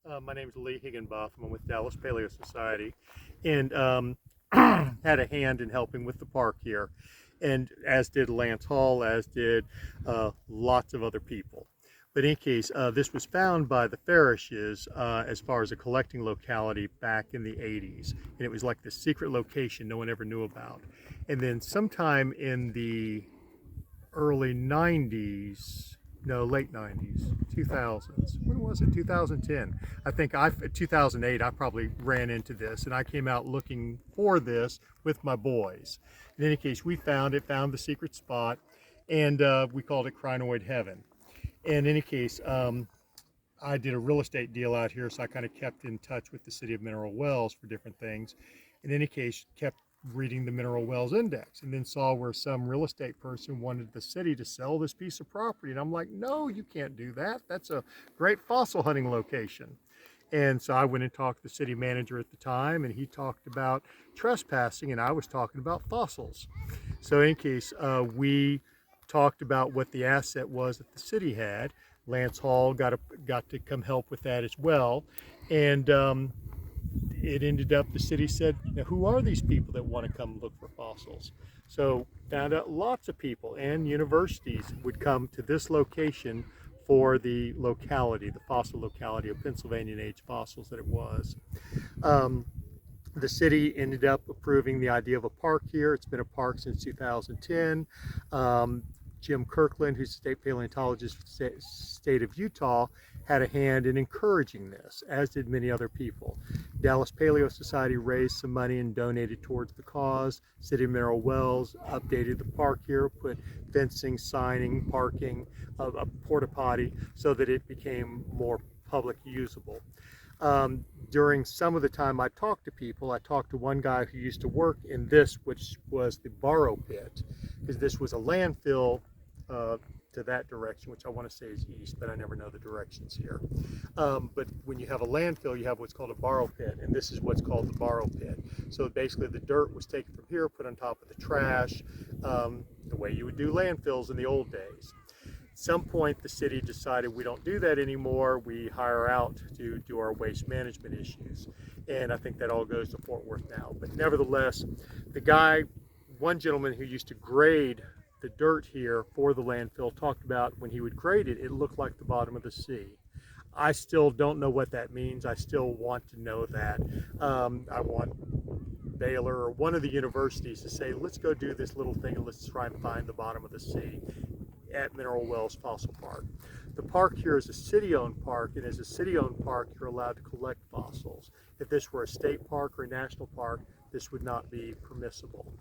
My name is Lee Higginbotham. I'm with Dallas Paleo Society, and had a hand in helping with the park here, and as did Lance Hall, as did lots of other people. But in any case, this was found by the Farishes as far as a collecting locality back in the 80s, and it was like the secret location no one ever knew about. And then sometime in the early 90s, no, late 90s, 2000s. When was it? 2010. I think 2008, I probably ran into this and I came out looking for this with my boys. In any case, we found it, found the secret spot, and we called it Crinoid Heaven. In any case, I did a real estate deal out here, so I kind of kept in touch with the city of Mineral Wells for different things. In any case, kept reading the Mineral Wells Index, and then saw where some real estate person wanted the city to sell this piece of property. And I'm like, no, you can't do that. That's a great fossil hunting location. And so I went and talked to the city manager at the time, and he talked about trespassing, and I was talking about fossils. So in any case, we talked about what the asset was that the city had. Lance Hall got to come help with that as well. And it ended up, the city said, now who are these people that want to come look for fossils? So found out lots of people, and universities would come to this location for the locality, the fossil locality of Pennsylvania age fossils that it was. The city ended up approving the idea of a park here. It's been a park since 2010. Jim Kirkland, who's a state paleontologist for the state of Utah, had a hand in encouraging this, as did many other people. Dallas Paleo Society raised some money and donated towards the cause. City of Mineral Wells updated the park here, put fencing, signing, parking, a porta potty, so that it became more public usable. During some of the time I talked to people, I talked to one guy who used to work in this, which was the borrow pit, because this was a landfill to that direction, which I want to say is east, but I never know the directions here. But when you have a landfill, you have what's called a borrow pit, and this is what's called the borrow pit. So basically the dirt was taken from here, put on top of the trash, the way you would do landfills in the old days. At some point, the city decided we don't do that anymore. We hire out to do our waste management issues. And I think that all goes to Fort Worth now. But nevertheless, one gentleman who used to grade the dirt here for the landfill talked about when he would grade it, it looked like the bottom of the sea. I still don't know what that means. I still want to know that. I want Baylor or one of the universities to say, let's go do this little thing and let's try and find the bottom of the sea at Mineral Wells Fossil Park. The park here is a city-owned park, and as a city-owned park, you're allowed to collect fossils. If this were a state park or a national park, this would not be permissible,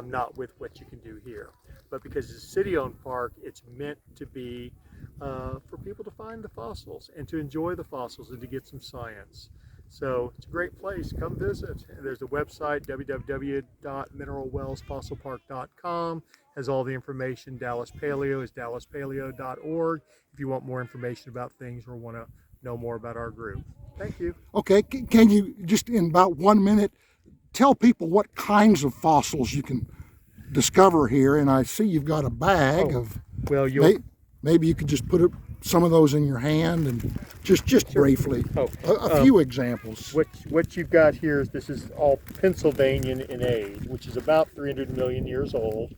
not with what you can do here. But because it's a city-owned park, it's meant to be for people to find the fossils and to enjoy the fossils and to get some science. So it's a great place. Come visit. There's a website, www.mineralwellsfossilpark.com. Has all the information. Dallas Paleo is dallaspaleo.org if you want more information about things or want to know more about our group. Thank you. Okay, can you just in about 1 minute tell people what kinds of fossils you can discover here? And I see you've got a bag of. Well, maybe you could just put some of those in your hand and just sure. Briefly, a few examples. What you've got here is, this is all Pennsylvanian in age, which is about 300 million years old.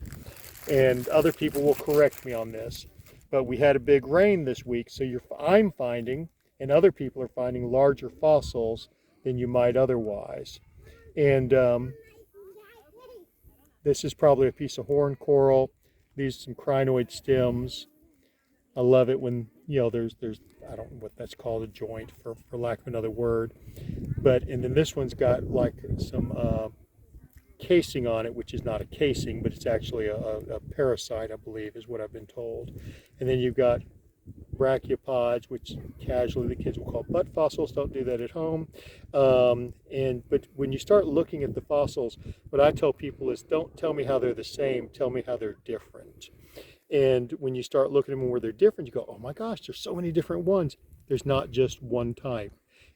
And other people will correct me on this, but we had a big rain this week, so I'm finding, and other people are finding, larger fossils than you might otherwise. And this is probably a piece of horn coral. These are some crinoid stems. I love it when, there's I don't know what that's called, a joint for lack of another word. And then this one's got like some casing on it, which is not a casing, but it's actually a parasite, I believe, is what I've been told. And then you've got brachiopods, which casually the kids will call butt fossils. Don't do that at home. But when you start looking at the fossils, what I tell people is, don't tell me how they're the same, tell me how they're different. And when you start looking at them where they're different, you go, oh my gosh, there's so many different ones. There's not just one type.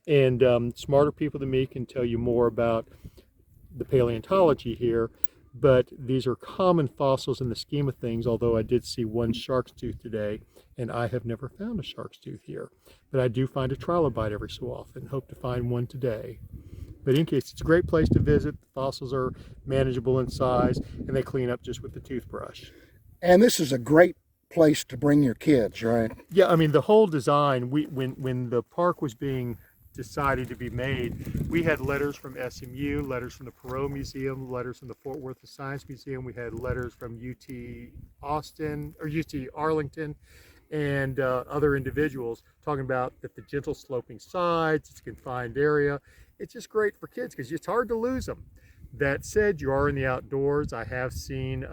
And smarter people than me can tell you more about the paleontology here, but these are common fossils in the scheme of things, although I did see one shark's tooth today, and I have never found a shark's tooth here. But I do find a trilobite every so often. Hope to find one today. But in case, it's a great place to visit. The fossils are manageable in size, and they clean up just with the toothbrush. And this is a great place to bring your kids, right? Yeah, I mean, the whole design, when the park was being decided to be made, we had letters from SMU, letters from the Perot Museum, letters from the Fort Worth Science Museum. We had letters from UT Austin, or UT Arlington, and other individuals talking about that the gentle sloping sides, it's a confined area. It's just great for kids because it's hard to lose them. That said, you are in the outdoors. I have seen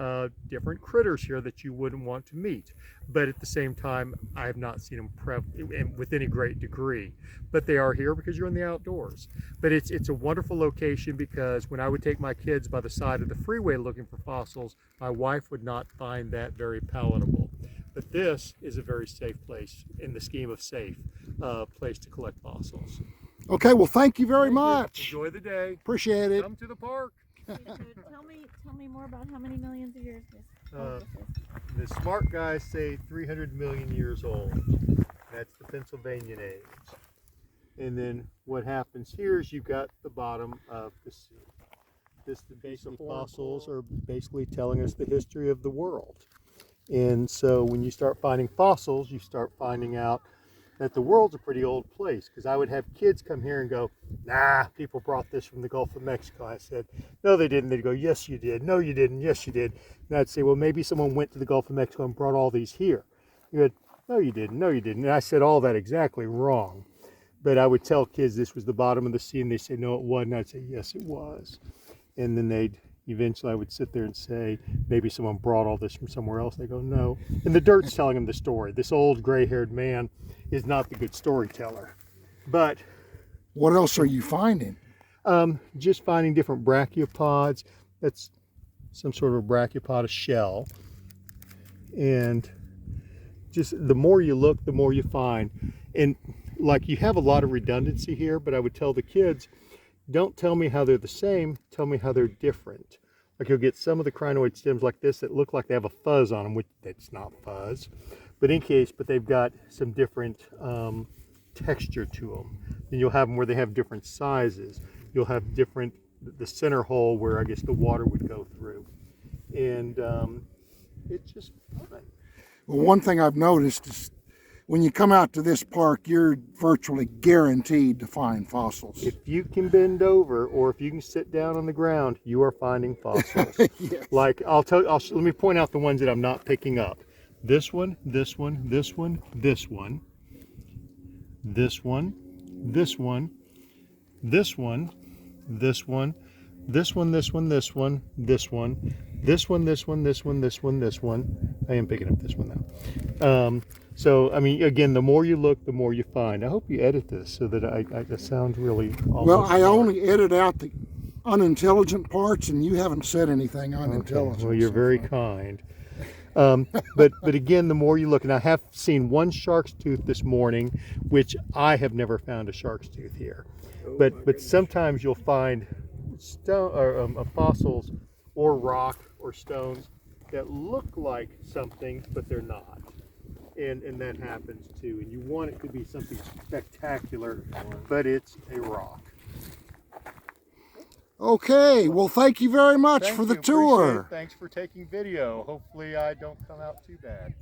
different critters here that you wouldn't want to meet, but at the same time, I have not seen them with any great degree. But they are here because you're in the outdoors. But it's a wonderful location because when I would take my kids by the side of the freeway looking for fossils, my wife would not find that very palatable. But this is a very safe place, in the scheme of safe, place to collect fossils. Okay, well, thank you very much. Enjoy the day. Appreciate it. Come to the park. Okay, so tell me more about how many millions of years this The smart guys say 300 million years old. That's the Pennsylvanian age. And then what happens here is you've got the bottom of the sea. The basic fossils are basically telling us the history of the world. And so when you start finding fossils, you start finding out that the world's a pretty old place, because I would have kids come here and go, nah, people brought this from the Gulf of Mexico. I said, no, they didn't. They'd go, yes, you did. No, you didn't. Yes, you did. And I'd say, well, maybe someone went to the Gulf of Mexico and brought all these here. You would, no, you didn't. No, you didn't. And I said all that exactly wrong. But I would tell kids this was the bottom of the sea, and they say, no, it wasn't. I'd say, yes, it was. And then eventually I would sit there and say, maybe someone brought all this from somewhere else. They go, no. And the dirt's telling them the story. This old gray-haired man is not the good storyteller. But what else are you finding? Just finding different brachiopods. That's some sort of a brachiopod, a shell. And just the more you look, the more you find. And like, you have a lot of redundancy here, but I would tell the kids, don't tell me how they're the same, tell me how they're different. Like, you'll get some of the crinoid stems like this that look like they have a fuzz on them, which it's not fuzz. But they've got some different texture to them. Then you'll have them where they have different sizes. You'll have the center hole where I guess the water would go through. And it's just fun. Well, one thing I've noticed is when you come out to this park, you're virtually guaranteed to find fossils. If you can bend over, or if you can sit down on the ground, you are finding fossils. Yes. Like, let me point out the ones that I'm not picking up. This one, this one, this one, this one, this one, this one, this one, this one, this one, this one, this one, this one, this one, this one, this one, this one, this one. I am picking up this one now. So, I mean, again, the more you look, the more you find. I hope you edit this so that I sound really well, I only edit out the unintelligent parts, and you haven't said anything unintelligent. Okay. Well, you're very kind. But again, the more you look, and I have seen one shark's tooth this morning, which I have never found a shark's tooth here. But sometimes you'll find fossils or rock or stones that look like something, but they're not. And that happens too. And you want it to be something spectacular, but it's a rock. Okay, well, thank you very much for the tour. Thanks for taking video. Hopefully I don't come out too bad.